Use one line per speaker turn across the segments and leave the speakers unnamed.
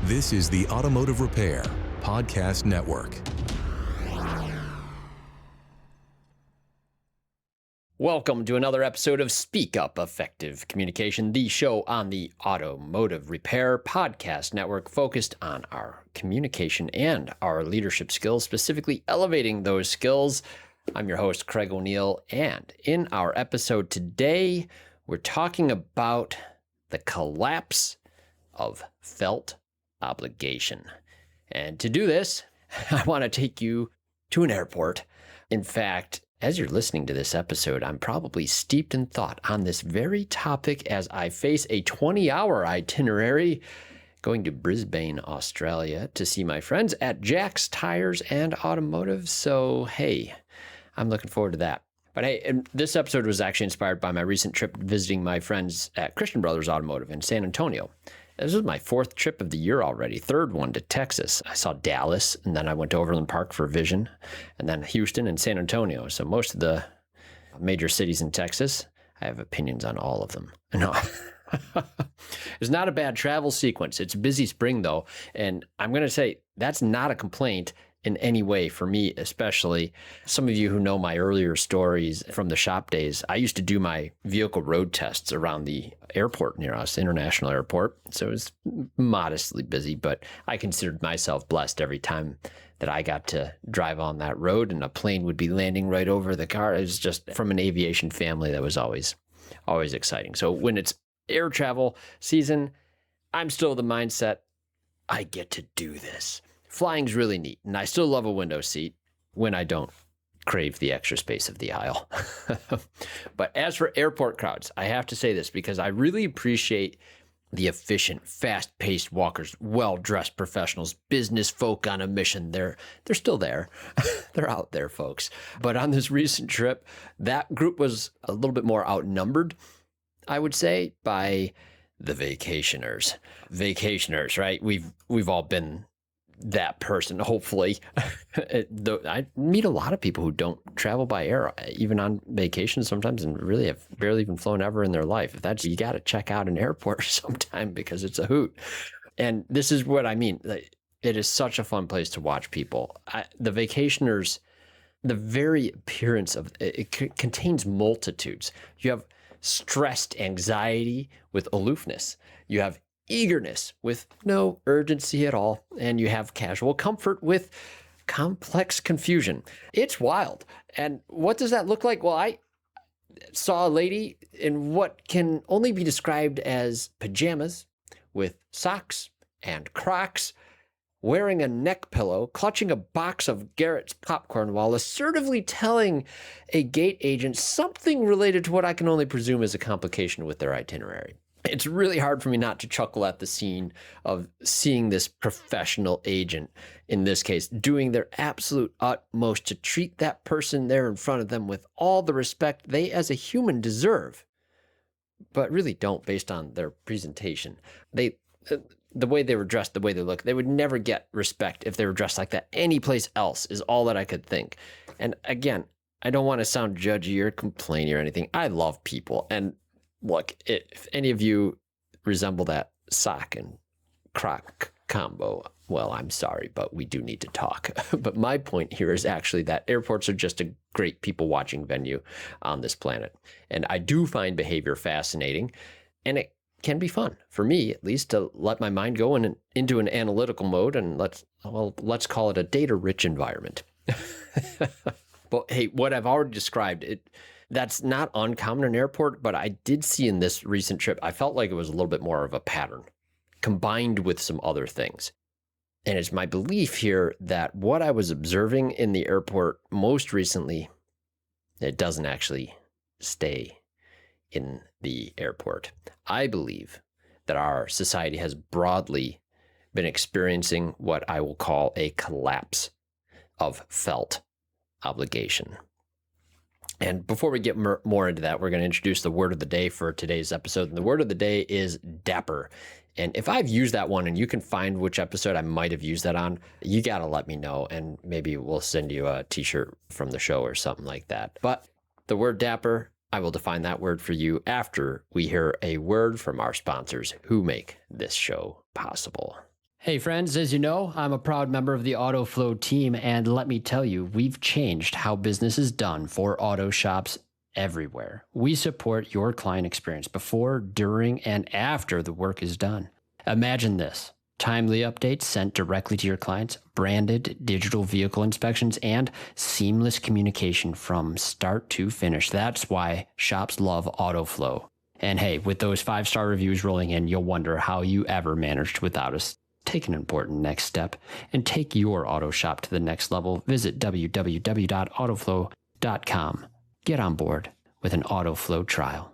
This is the Automotive Repair Podcast Network.
Welcome to another episode of Speak Up Effective Communication, the show on the Automotive Repair Podcast Network focused on our communication and our leadership skills, specifically elevating those skills. I'm your host, Craig O'Neill, and in our episode today, we're talking about the collapse of felt obligation. And to do this, I want to take you to an airport. In fact, as you're listening to this episode, I'm probably steeped in thought on this very topic as I face a 20-hour itinerary going to Brisbane, Australia to see my friends at Jack's Tires and Automotive. So, hey, I'm looking forward to that. But hey, and this episode was actually inspired by my recent trip visiting my friends at Christian Brothers Automotive in San Antonio. This was my fourth trip of the year already, third one to Texas. I saw Dallas, and then I went to Overland Park for Vision, and then Houston and San Antonio. So most of the major cities in Texas, I have opinions on all of them. No, it's not a bad travel sequence. It's a busy spring, though, and I'm going to say that's not a complaint in any way for me, especially. Some of you who know my earlier stories from the shop days, I used to do my vehicle road tests around the airport near us, International Airport. So it was modestly busy, but I considered myself blessed every time that I got to drive on that road and a plane would be landing right over the car. It was just from an aviation family that was always exciting. So when it's air travel season, I'm still the mindset, I get to do this. Flying's really neat, and I still love a window seat when I don't crave the extra space of the aisle. But as for airport crowds, I have to say this because I really appreciate the efficient, fast-paced walkers, well-dressed professionals, business folk on a mission. They're still there. They're out there, folks. But on this recent trip, that group was a little bit more outnumbered, I would say, by the vacationers. Vacationers, right? We've all been that person, hopefully. I meet a lot of people who don't travel by air, even on vacation sometimes, and really have barely even flown ever in their life. If that's, you got to check out an airport sometime because it's a hoot. And this is what I mean. It is such a fun place to watch people. The vacationers, the very appearance of it contains multitudes. You have stressed anxiety with aloofness. You have eagerness with no urgency at all, and you have casual comfort with complex confusion. It's wild. And what does that look like? Well, I saw a lady in what can only be described as pajamas with socks and Crocs, wearing a neck pillow, clutching a box of Garrett's popcorn while assertively telling a gate agent something related to what I can only presume is a complication with their itinerary. It's really hard for me not to chuckle at the scene of seeing this professional agent, in this case, doing their absolute utmost to treat that person there in front of them with all the respect they as a human deserve, but really don't based on their presentation. The way they were dressed, the way they look, they would never get respect if they were dressed like that anyplace else, is all that I could think. And again, I don't want to sound judgy or complainy or anything. I love people, and look, if any of you resemble that sock and Croc combo, well, I'm sorry, but we do need to talk. But my point here is actually that airports are just a great people-watching venue on this planet. And I do find behavior fascinating, and it can be fun, for me at least, to let my mind go into an analytical mode, and let's call it a data-rich environment. But hey, what I've already described, that's not uncommon in an airport, but I did see in this recent trip, I felt like it was a little bit more of a pattern combined with some other things. And it's my belief here that what I was observing in the airport most recently, it doesn't actually stay in the airport. I believe that our society has broadly been experiencing what I will call a collapse of felt obligation. And before we get more into that, we're going to introduce the word of the day for today's episode. And the word of the day is Dapper. And if I've used that one and you can find which episode I might have used that on, you got to let me know. And maybe we'll send you a t-shirt from the show or something like that. But the word Dapper, I will define that word for you after we hear a word from our sponsors who make this show possible. Hey friends, as you know, I'm a proud member of the AutoFlow team, and let me tell you, we've changed how business is done for auto shops everywhere. We support your client experience before, during, and after the work is done. Imagine this: timely updates sent directly to your clients, branded digital vehicle inspections, and seamless communication from start to finish. That's why shops love AutoFlow. And hey, with those 5-star reviews rolling in, you'll wonder how you ever managed without us. Take an important next step and take your auto shop to the next level. Visit www.autoflow.com. Get on board with an AutoFlow trial.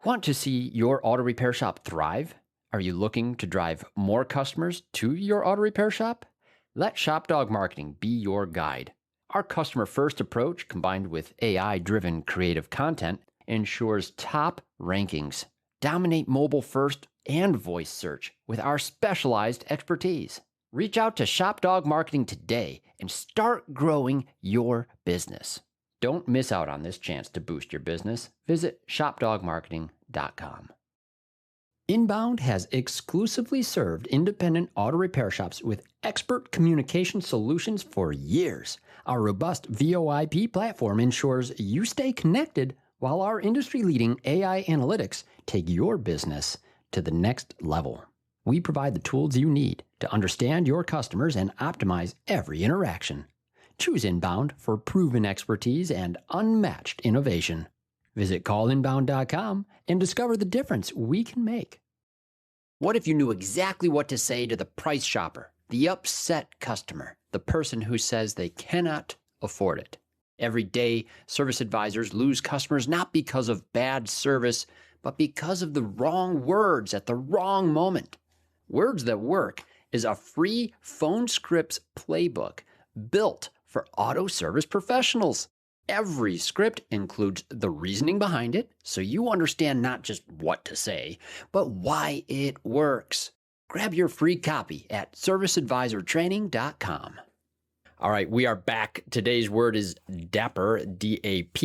Want to see your auto repair shop thrive? Are you looking to drive more customers to your auto repair shop? Let ShopDog Marketing be your guide. Our customer-first approach, combined with AI-driven creative content, ensures top rankings. Dominate mobile first and voice search with our specialized expertise. Reach out to ShopDog Marketing today and start growing your business. Don't miss out on this chance to boost your business. Visit shopdogmarketing.com. Inbound has exclusively served independent auto repair shops with expert communication solutions for years. Our robust VoIP platform ensures you stay connected while our industry-leading AI analytics take your business to the next level. We provide the tools you need to understand your customers and optimize every interaction. Choose Inbound for proven expertise and unmatched innovation. Visit callinbound.com and discover the difference we can make. What if you knew exactly what to say to the price shopper, the upset customer, the person who says they cannot afford it? Every day, service advisors lose customers not because of bad service, but because of the wrong words at the wrong moment. Words That Work is a free phone scripts playbook built for auto service professionals. Every script includes the reasoning behind it, so you understand not just what to say, but why it works. Grab your free copy at serviceadvisortraining.com. All right, we are back. Today's word is Dapper, D-A-P-P-E-R,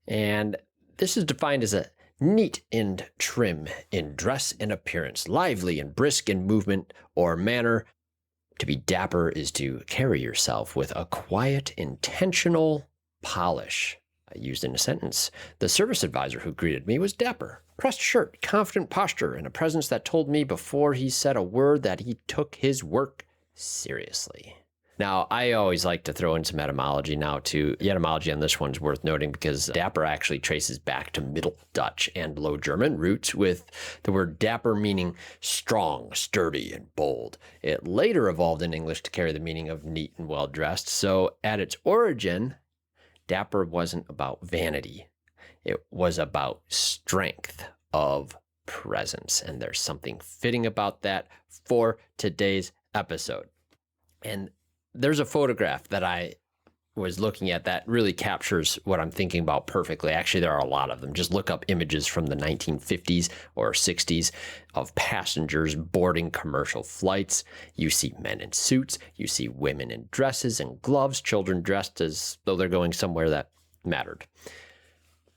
and this is defined as a neat and trim in dress and appearance, lively and brisk in movement or manner. To be dapper is to carry yourself with a quiet, intentional polish. I used in a sentence. The service advisor who greeted me was dapper. Pressed shirt, confident posture, and a presence that told me before he said a word that he took his work seriously. Now, I always like to throw in some etymology now too. The etymology on this one's worth noting because dapper actually traces back to Middle Dutch and Low German roots, with the word dapper meaning strong, sturdy, and bold. It later evolved in English to carry the meaning of neat and well-dressed. So at its origin, dapper wasn't about vanity. It was about strength of presence. And there's something fitting about that for today's episode. And there's a photograph that I was looking at that really captures what I'm thinking about perfectly. Actually, there are a lot of them. Just look up images from the 1950s or 60s of passengers boarding commercial flights. You see men in suits. You see women in dresses and gloves, children dressed as though they're going somewhere that mattered.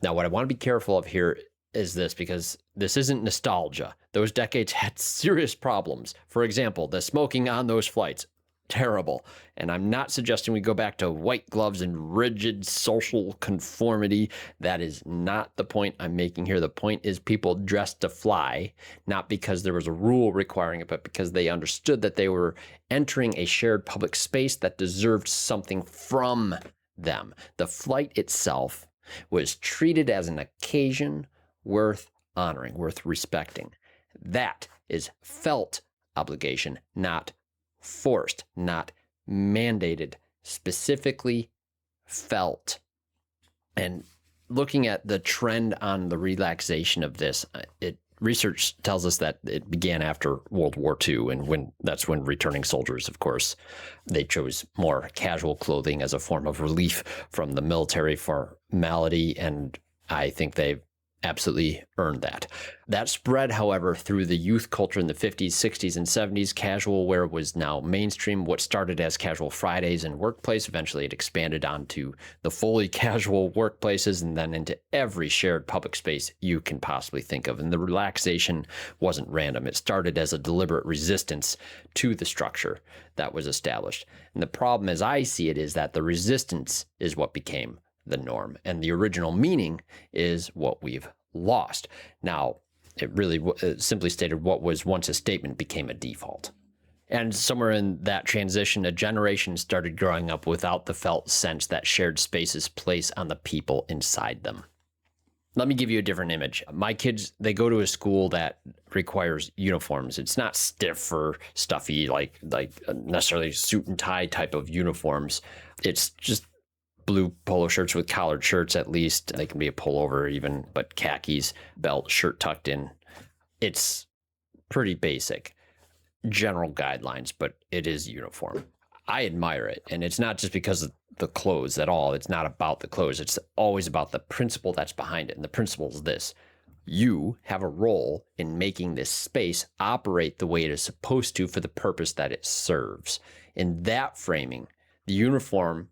Now, what I want to be careful of here is this, because this isn't nostalgia. Those decades had serious problems. For example, the smoking on those flights. Terrible. And I'm not suggesting we go back to white gloves and rigid social conformity. That is not the point I'm making here. The point is people dressed to fly, not because there was a rule requiring it, but because they understood that they were entering a shared public space that deserved something from them. The flight itself was treated as an occasion worth honoring, worth respecting. That is felt obligation, not forced, not mandated, specifically felt. And looking at the trend on the relaxation of this, research tells us that it began after World War II, and that's when returning soldiers, of course, they chose more casual clothing as a form of relief from the military formality, and I think they've absolutely earned that. That spread, however, through the youth culture in the 50s, 60s, and 70s. Casual wear was now mainstream. What started as casual Fridays and workplace, eventually it expanded onto the fully casual workplaces and then into every shared public space you can possibly think of. And the relaxation wasn't random. It started as a deliberate resistance to the structure that was established. And the problem, as I see it, is that the resistance is what became the norm, and the original meaning is what we've lost. Now, it really simply stated, what was once a statement became a default. And somewhere in that transition, a generation started growing up without the felt sense that shared spaces place on the people inside them. Let me give you a different image. My kids, they go to a school that requires uniforms. It's not stiff or stuffy like necessarily suit and tie type of uniforms. It's just blue polo shirts with collared shirts, at least. They can be a pullover even, but khakis, belt, shirt tucked in. It's pretty basic, general guidelines, but it is uniform. I admire it. And it's not just because of the clothes at all. It's not about the clothes. It's always about the principle that's behind it. And the principle is this: you have a role in making this space operate the way it is supposed to for the purpose that it serves. In that framing, the uniform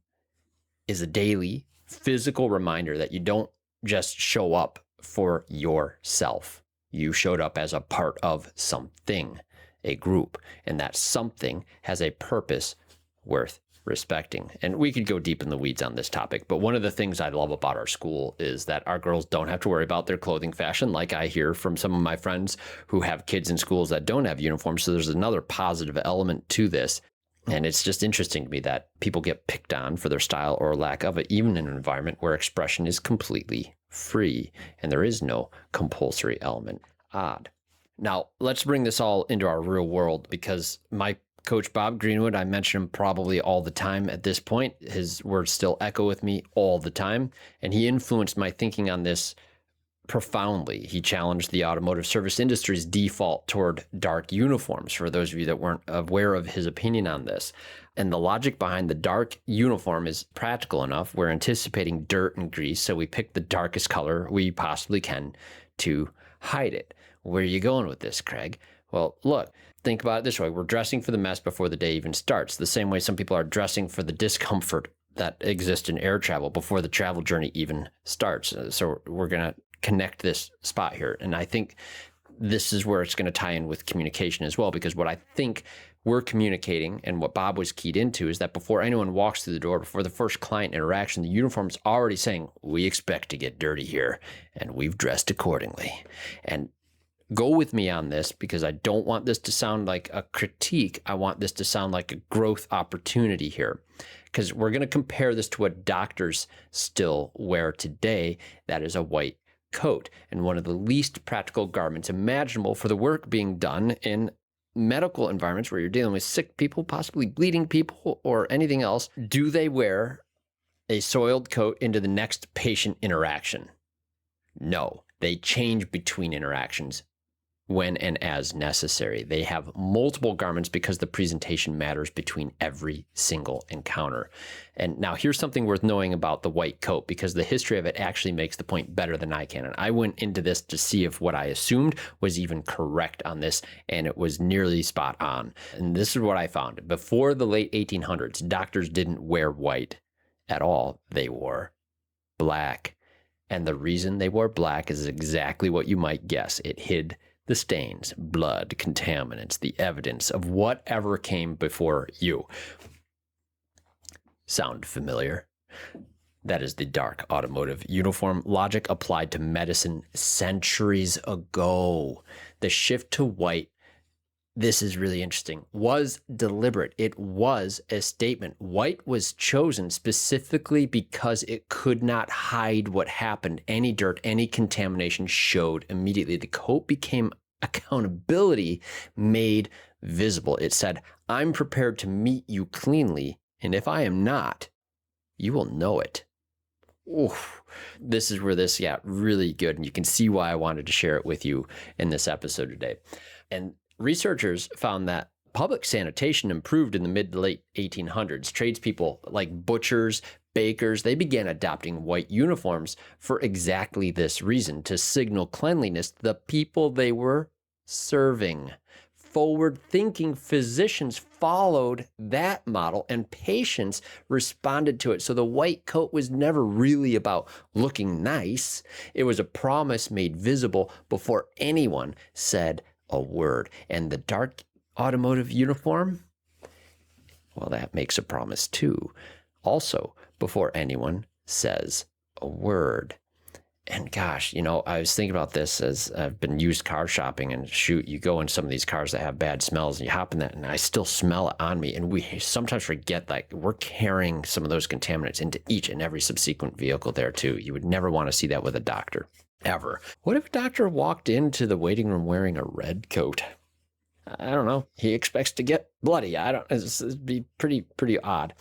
is a daily physical reminder that you don't just show up for yourself. You showed up as a part of something, a group, and that something has a purpose worth respecting. And we could go deep in the weeds on this topic, but one of the things I love about our school is that our girls don't have to worry about their clothing fashion, like I hear from some of my friends who have kids in schools that don't have uniforms. So there's another positive element to this. And it's just interesting to me that people get picked on for their style or lack of it, even in an environment where expression is completely free and there is no compulsory element. Odd. Now, let's bring this all into our real world, because my coach, Bob Greenwood, I mention him probably all the time at this point. His words still echo with me all the time. And he influenced my thinking on this profoundly. He challenged the automotive service industry's default toward dark uniforms, for those of you that weren't aware of his opinion on this. And the logic behind the dark uniform is practical enough. We're anticipating dirt and grease, so we pick the darkest color we possibly can to hide it. Where are you going with this, Craig? Well, look, think about it this way. We're dressing for the mess before the day even starts, the same way some people are dressing for the discomfort that exists in air travel before the travel journey even starts. So we're going to connect this spot here. And I think this is where it's going to tie in with communication as well, because what I think we're communicating and what Bob was keyed into is that before anyone walks through the door, before the first client interaction, the uniform's already saying, we expect to get dirty here and we've dressed accordingly. And go with me on this, because I don't want this to sound like a critique. I want this to sound like a growth opportunity here, because we're going to compare this to what doctors still wear today. That is a white coat, and one of the least practical garments imaginable for the work being done in medical environments where you're dealing with sick people, possibly bleeding people, or anything else. Do they wear a soiled coat into the next patient interaction? No, they change between interactions when and as necessary. They have multiple garments because the presentation matters between every single encounter. And now here's something worth knowing about the white coat, because the history of it actually makes the point better than I can. And I went into this to see if what I assumed was even correct on this, and it was nearly spot on. And this is what I found. Before the late 1800s, doctors didn't wear white at all. They wore black. And the reason they wore black is exactly what you might guess. It hid the stains, blood, contaminants, the evidence of whatever came before you. Sound familiar? That is the dark automotive uniform logic applied to medicine centuries ago. The shift to white, this is really interesting, was deliberate. It was a statement. White was chosen specifically because it could not hide what happened. Any dirt, any contamination showed immediately. The coat became accountability made visible. It said, I'm prepared to meet you cleanly, and if I am not, you will know it. Oof. This is where this got really good, and you can see why I wanted to share it with you in this episode today. And researchers found that public sanitation improved in the mid to late 1800s. Tradespeople like butchers, bakers, they began adopting white uniforms for exactly this reason, to signal cleanliness to the people they were serving. Forward-thinking physicians followed that model, and patients responded to it. So the white coat was never really about looking nice. It was a promise made visible before anyone said a word. And the dark automotive uniform, well, that makes a promise too. Also, before anyone says a word. And gosh, I was thinking about this as I've been used car shopping, and shoot, you go in some of these cars that have bad smells and you hop in that and I still smell it on me. And we sometimes forget that we're carrying some of those contaminants into each and every subsequent vehicle there too. You would never want to see that with a doctor, ever. What if a doctor walked into the waiting room wearing a red coat? I don't know. He expects to get bloody. It'd be pretty odd.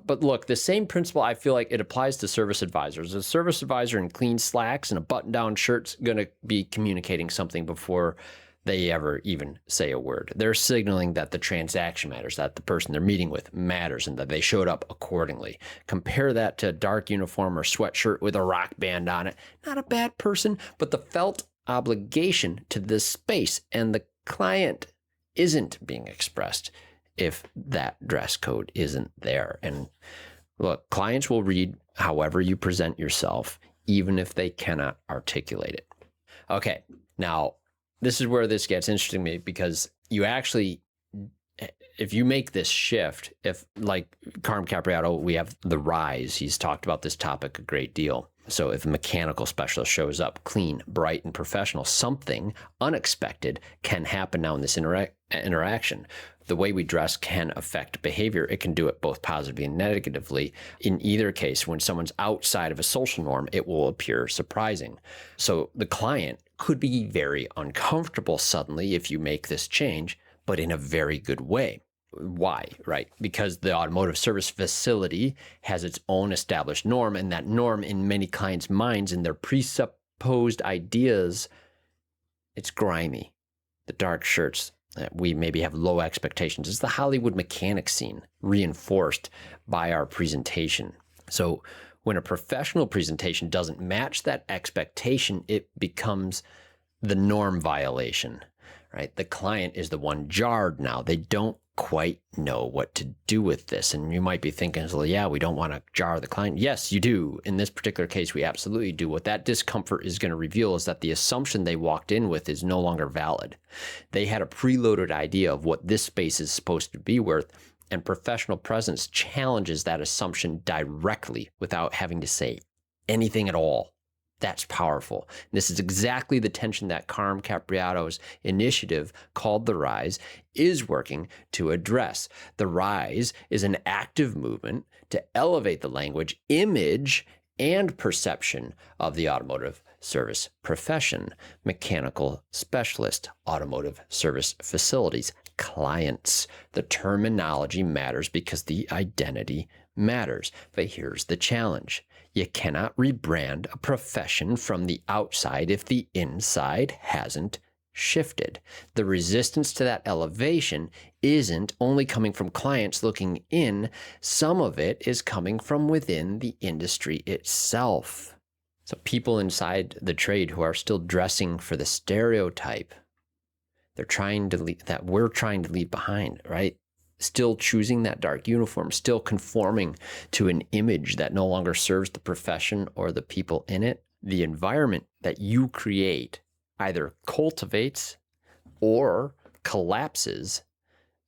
But look, the same principle, I feel like it applies to service advisors. A service advisor in clean slacks and a button-down shirt's going to be communicating something before they ever even say a word. They're signaling that the transaction matters, that the person they're meeting with matters, and that they showed up accordingly. Compare that to a dark uniform or sweatshirt with a rock band on it. Not a bad person, but the felt obligation to this space and the client isn't being expressed if that dress code isn't there. And look, clients will read however you present yourself, even if they cannot articulate it. Okay, now this is where this gets interesting to me, because you actually, if you make this shift, if like Carm Capriotto, we have the rise. He's talked about this topic a great deal. So if a mechanical specialist shows up clean, bright, and professional, something unexpected can happen now in this interaction. The way we dress can affect behavior. It can do it both positively and negatively. In either case, when someone's outside of a social norm, it will appear surprising. So the client could be very uncomfortable suddenly if you make this change, but in a very good way. Why? Right? Because the automotive service facility has its own established norm, and that norm in many clients' minds and their presupposed ideas, it's grimy. The dark shirts, we maybe have low expectations. It's the Hollywood mechanic scene reinforced by our presentation. So when a professional presentation doesn't match that expectation, it becomes the norm violation, right? The client is the one jarred now. They don't quite know what to do with this. And you might be thinking, well, yeah, we don't want to jar the client. Yes, you do. In this particular case, we absolutely do. What that discomfort is going to reveal is that the assumption they walked in with is no longer valid. They had a preloaded idea of what this space is supposed to be worth, and professional presence challenges that assumption directly without having to say anything at all. That's powerful. This is exactly the tension that Carm Capriotto's initiative called The Rise is working to address. The Rise is an active movement to elevate the language, image, and perception of the automotive service profession, mechanical specialist, automotive service facilities, clients. The terminology matters because the identity matters. But here's the challenge. You cannot rebrand a profession from the outside if the inside hasn't shifted. The resistance to that elevation isn't only coming from clients looking in. Some of it is coming from within the industry itself. So people inside the trade who are still dressing for the stereotype, they're trying to leave, that we're trying to leave behind, right? Still choosing that dark uniform, still conforming to an image that no longer serves the profession or the people in it. The environment that you create either cultivates or collapses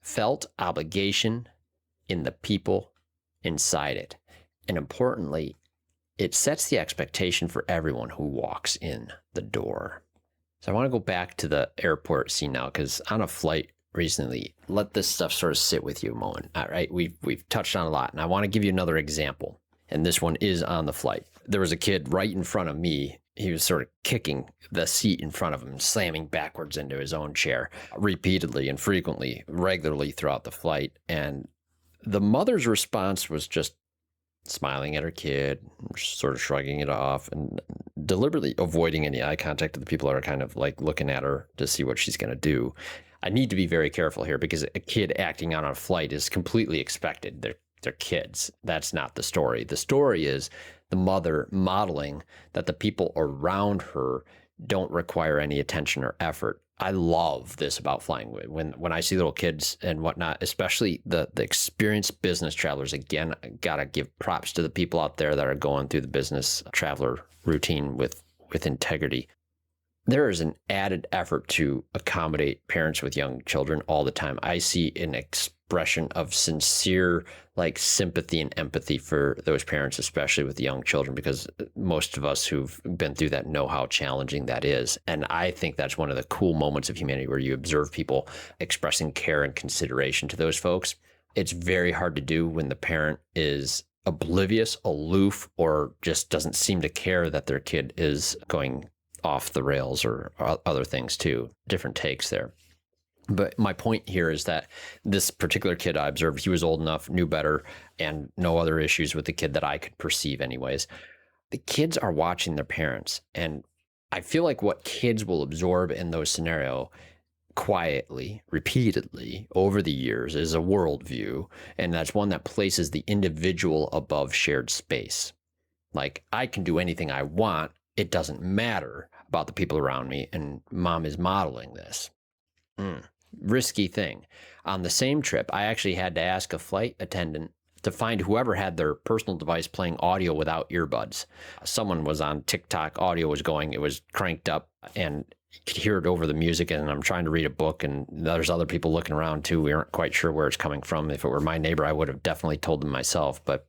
felt obligation in the people inside it. And importantly, it sets the expectation for everyone who walks in the door. So I want to go back to the airport scene now, because on a flight recently, let this stuff sort of sit with you a moment. All right, we've touched on a lot, and I want to give you another example. And this one is on the flight. There was a kid right in front of me. He was sort of kicking the seat in front of him, slamming backwards into his own chair repeatedly and frequently, regularly throughout the flight. And the mother's response was just smiling at her kid, sort of shrugging it off, and deliberately avoiding any eye contact with the people that are kind of like looking at her to see what she's going to do. I need to be very careful here, because a kid acting on a flight is completely expected. They're their kids. That's not the story. The story is the mother modeling that the people around her don't require any attention or effort. I love this about flying. When I see little kids and whatnot, especially the experienced business travelers, again, I gotta give props to the people out there that are going through the business traveler routine with integrity. There is an added effort to accommodate parents with young children all the time. I see an expression of sincere sympathy and empathy for those parents, especially with young children, because most of us who've been through that know how challenging that is. And I think that's one of the cool moments of humanity where you observe people expressing care and consideration to those folks. It's very hard to do when the parent is oblivious, aloof, or just doesn't seem to care that their kid is going off the rails or other things too. Different takes there. But my point here is that this particular kid I observed, he was old enough, knew better, and no other issues with the kid that I could perceive anyways. The kids are watching their parents. And I feel like what kids will absorb in those scenarios quietly, repeatedly over the years is a worldview. And that's one that places the individual above shared space. Like, I can do anything I want. It doesn't matter about the people around me, and mom is modeling this. Risky thing. On the same trip, I actually had to ask a flight attendant to find whoever had their personal device playing audio without earbuds. Someone was on TikTok, audio was going, it was cranked up, and you could hear it over the music, and I'm trying to read a book, and there's other people looking around too. We aren't quite sure where it's coming from. If it were my neighbor, I would have definitely told them myself, but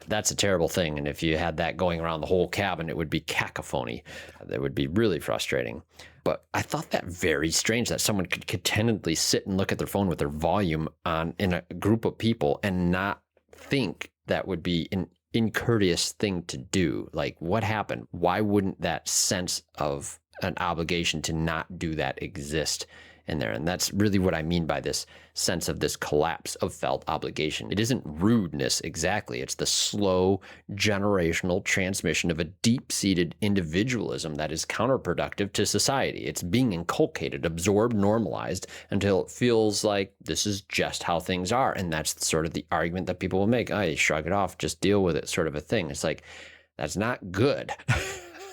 that's a terrible thing. And if you had that going around the whole cabin, it would be cacophony. That would be really frustrating. But I thought that very strange that someone could contentedly sit and look at their phone with their volume on in a group of people and not think that would be an incourteous thing to do. Like, what happened? Why wouldn't that sense of an obligation to not do that exist in there? And that's really what I mean by this sense of this collapse of felt obligation. It isn't rudeness exactly. It's the slow generational transmission of a deep-seated individualism that is counterproductive to society. It's being inculcated, absorbed, normalized until it feels like this is just how things are. And that's sort of the argument that people will make. Oh, you shrug it off, just deal with it, sort of a thing. It's like, that's not good.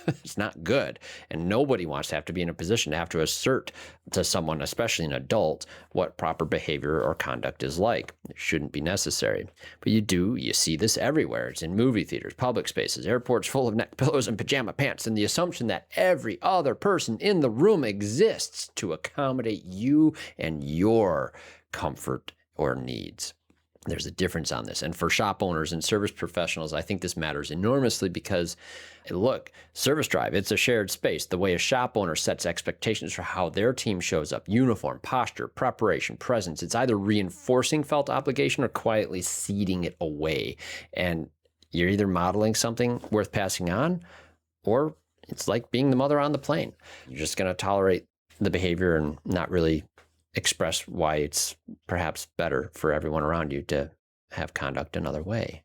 It's not good. And nobody wants to have to be in a position to have to assert to someone, especially an adult, what proper behavior or conduct is like. It shouldn't be necessary. But you see this everywhere. It's in movie theaters, public spaces, airports full of neck pillows and pajama pants, and the assumption that every other person in the room exists to accommodate you and your comfort or needs. There's a difference on this. And for shop owners and service professionals, I think this matters enormously because, look, service drive, it's a shared space. The way a shop owner sets expectations for how their team shows up, uniform, posture, preparation, presence, it's either reinforcing felt obligation or quietly ceding it away. And you're either modeling something worth passing on, or it's like being the mother on the plane. You're just going to tolerate the behavior and not really express why it's perhaps better for everyone around you to have conduct another way.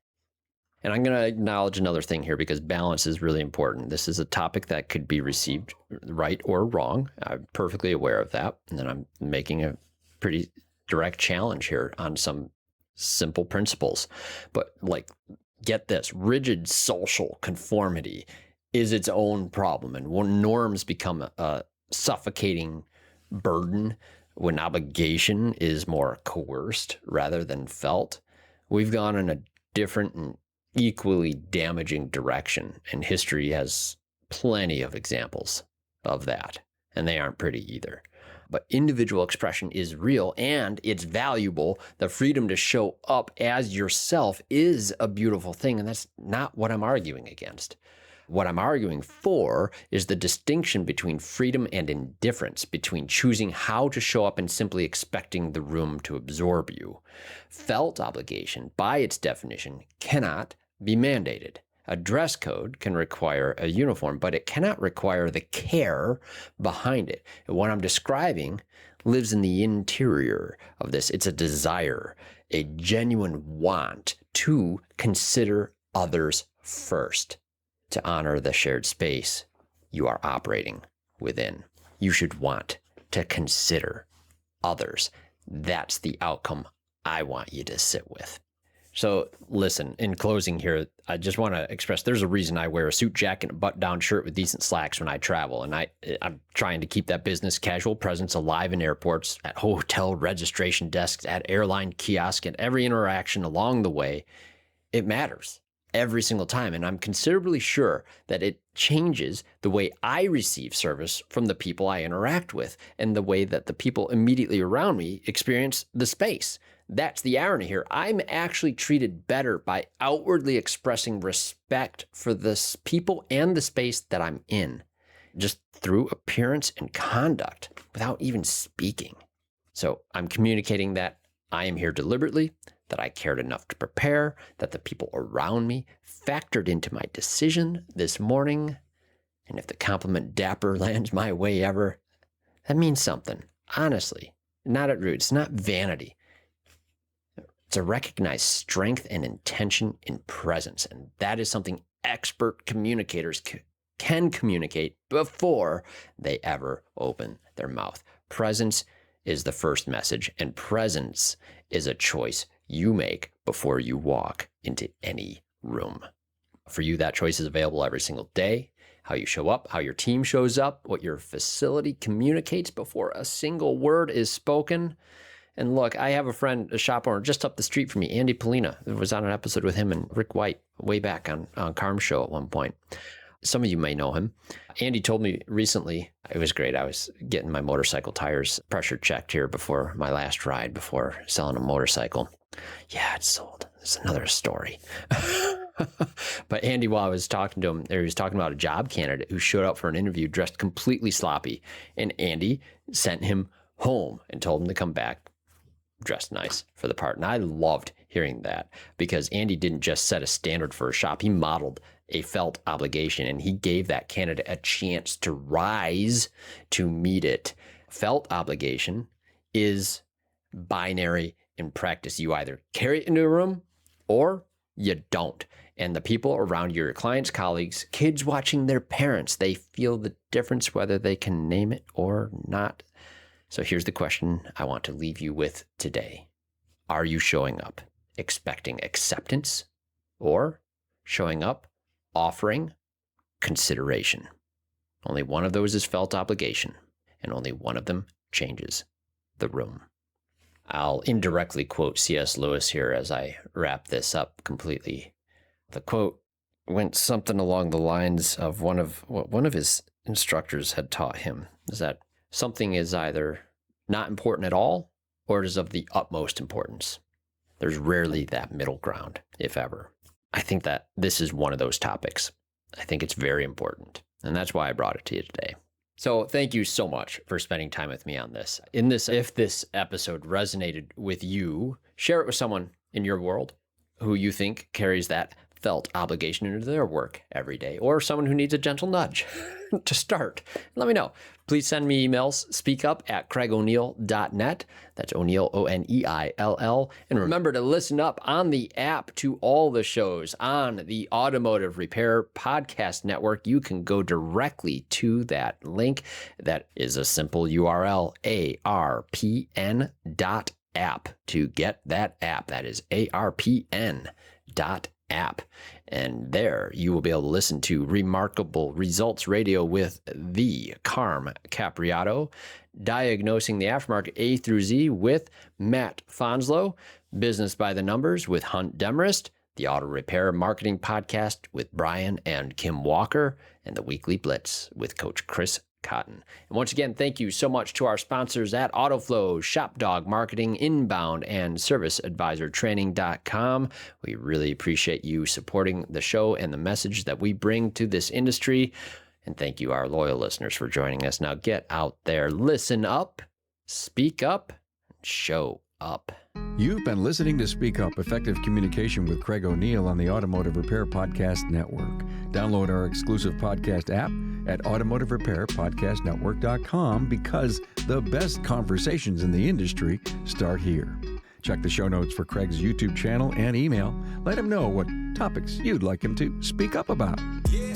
And I'm going to acknowledge another thing here because balance is really important. This is a topic that could be received right or wrong. I'm perfectly aware of that. And then I'm making a pretty direct challenge here on some simple principles. But get this, rigid social conformity is its own problem. And when norms become a suffocating burden, when obligation is more coerced rather than felt, we've gone in a different and equally damaging direction. And history has plenty of examples of that, and they aren't pretty either. But individual expression is real and it's valuable. The freedom to show up as yourself is a beautiful thing, and that's not what I'm arguing against. What I'm arguing for is the distinction between freedom and indifference, between choosing how to show up and simply expecting the room to absorb you. Felt obligation, by its definition, cannot be mandated. A dress code can require a uniform, but it cannot require the care behind it. And what I'm describing lives in the interior of this. It's a desire, a genuine want to consider others first, to honor the shared space you are operating within. You should want to consider others. That's the outcome I want you to sit with. So listen, in closing here, I just want to express there's a reason I wear a suit jacket and a button-down shirt with decent slacks when I travel. And I'm trying to keep that business casual presence alive in airports, at hotel registration desks, at airline kiosks, and every interaction along the way. It matters every single time. And I'm considerably sure that it changes the way I receive service from the people I interact with and the way that the people immediately around me experience the space. That's the irony here. I'm actually treated better by outwardly expressing respect for the people and the space that I'm in, just through appearance and conduct without even speaking. So I'm communicating that I am here deliberately, that I cared enough to prepare, that the people around me factored into my decision this morning. And if the compliment Dapper lands my way ever, that means something. Honestly, not at root. It's not vanity. It's a recognized strength and intention in presence. And that is something expert communicators can communicate before they ever open their mouth. Presence is the first message, and presence is a choice you make before you walk into any room. For you, that choice is available every single day. How you show up, how your team shows up, what your facility communicates before a single word is spoken. And look, I have a friend, a shop owner just up the street from me, Andy Polina. I was on an episode with him and Rick White way back on Carm show at one point. Some of you may know him. Andy told me recently, it was great. I was getting my motorcycle tires pressure checked here before my last ride, before selling a motorcycle. Yeah, it's sold. It's another story. But Andy, while I was talking to him, he was talking about a job candidate who showed up for an interview dressed completely sloppy. And Andy sent him home and told him to come back dressed nice for the part. And I loved hearing that because Andy didn't just set a standard for a shop. He modeled a felt obligation, and he gave that candidate a chance to rise to meet it. Felt obligation is binary in practice. You either carry it into a room or you don't. And the people around you, your clients, colleagues, kids watching their parents, they feel the difference whether they can name it or not. So here's the question I want to leave you with today. Are you showing up expecting acceptance, or showing up offering consideration? Only one of those is felt obligation, and only one of them changes the room. I'll indirectly quote C.S. Lewis here as I wrap this up completely. The quote went something along the lines of what one of his instructors had taught him, is that something is either not important at all, or it is of the utmost importance. There's rarely that middle ground, if ever. I think that this is one of those topics. I think it's very important, and that's why I brought it to you today. So thank you so much for spending time with me on this. If this episode resonated with you, share it with someone in your world who you think carries that felt obligation into their work every day, or someone who needs a gentle nudge to start. Let me know. Please send me emails, speakup@craigoneil.net. That's O'Neill, O-N-E-I-L-L. And remember to listen up on the app to all the shows on the Automotive Repair Podcast Network. You can go directly to that link. That is a simple URL, arpn.app, to get that app. That is arpn.app. And there you will be able to listen to Remarkable Results Radio with the Carm Capriotto, Diagnosing the Aftermarket A through Z with Matt Fonslow, Business by the Numbers with Hunt Demarest, the Auto Repair Marketing Podcast with Brian and Kim Walker, and the Weekly Blitz with Coach Chris Cotton. And once again, thank you so much to our sponsors at AutoFlow, Shopdog Marketing, Inbound, and ServiceAdvisorTraining.com. We really appreciate you supporting the show and the message that we bring to this industry. And thank you, our loyal listeners, for joining us. Now get out there, listen up, speak up, and show up.
You've been listening to Speak Up, Effective Communication with Craig O'Neill on the Automotive Repair Podcast Network. Download our exclusive podcast app at automotiverepairpodcastnetwork.com, because the best conversations in the industry start here. Check the show notes for Craig's YouTube channel and email. Let him know what topics you'd like him to speak up about.
Yeah.